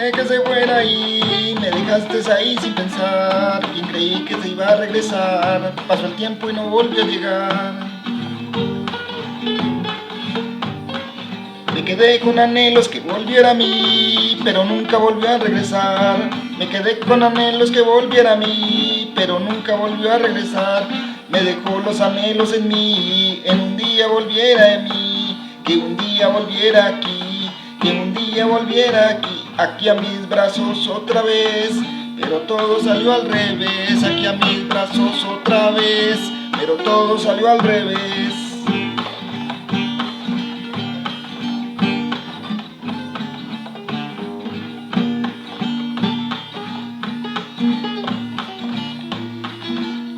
dejé que se fuera y me dejaste ahí sin pensar. Quien creí que se iba a regresar, pasó el tiempo y no volvió a llegar. Me quedé con anhelos que volviera a mí, pero nunca volvió a regresar. Me quedé con anhelos que volviera a mí, pero nunca volvió a regresar. Me dejó los anhelos en mí, en un día volviera a mí, que un día volviera aquí, que un día volviera aquí, aquí a mis brazos otra vez. Pero todo salió al revés, aquí a mis brazos otra vez, pero todo salió al revés.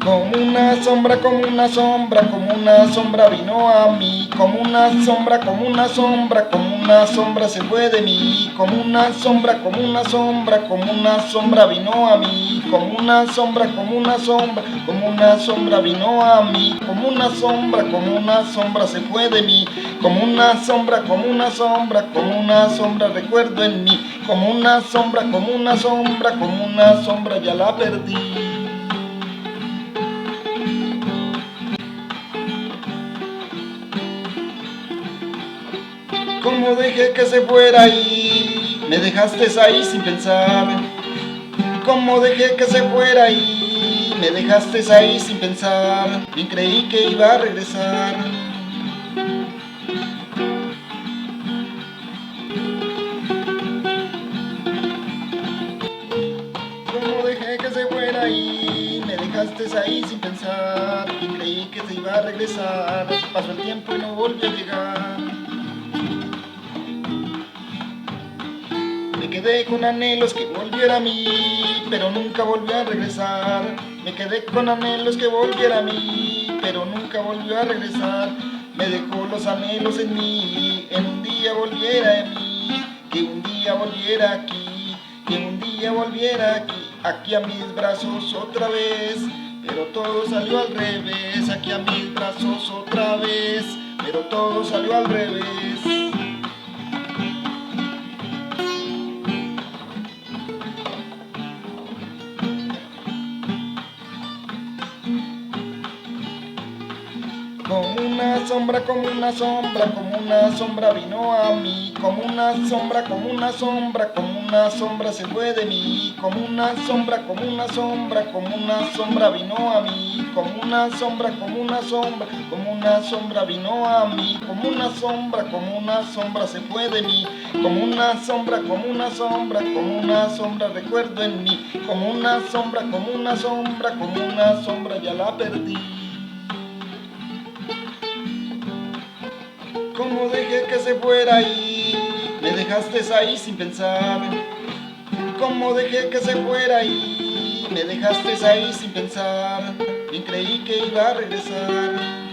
Como una sombra, como una sombra, como una sombra vino a mí. Como una sombra, como una sombra, como una sombra se fue de mí. Como una sombra, como una sombra, como una sombra vino a mí. Como una sombra, como una sombra, como una sombra vino a mí. Como una sombra se fue de mí. Como una sombra, como una sombra, como una sombra recuerdo en mí. Como una sombra, como una sombra, como una sombra ya la perdí. Como dejé que se fuera y me dejaste ahí sin pensar. Como dejé que se fuera y me dejaste ahí sin pensar. Bien creí que iba a regresar. Como dejé que se fuera y me dejaste ahí sin pensar. Bien creí que se iba a regresar. Pasó el tiempo y no volvió a llegar. Me quedé con anhelos que volviera a mí, pero nunca volvió a regresar. Me quedé con anhelos que volviera a mí, pero nunca volvió a regresar. Me dejó los anhelos en mí, en un día volviera a mí, que un día volviera aquí, que un día volviera aquí, aquí a mis brazos otra vez. Pero todo salió al revés, aquí a mis brazos otra vez, pero todo salió al revés. Como una sombra, como una sombra, como una sombra vino a mí. Como una sombra, como una sombra, como una sombra se fue de mí. Como una sombra, como una sombra, como una sombra vino a mí. Como una sombra, como una sombra, como una sombra vino a mí. Como una sombra se fue de mí. Como una sombra, como una sombra, como una sombra recuerdo en mí. Como una sombra, como una sombra, como una sombra ya la perdí. Como dejé que se fuera y me dejaste ahí sin pensar. Como dejé que se fuera y me dejaste ahí sin pensar. Bien creí que iba a regresar.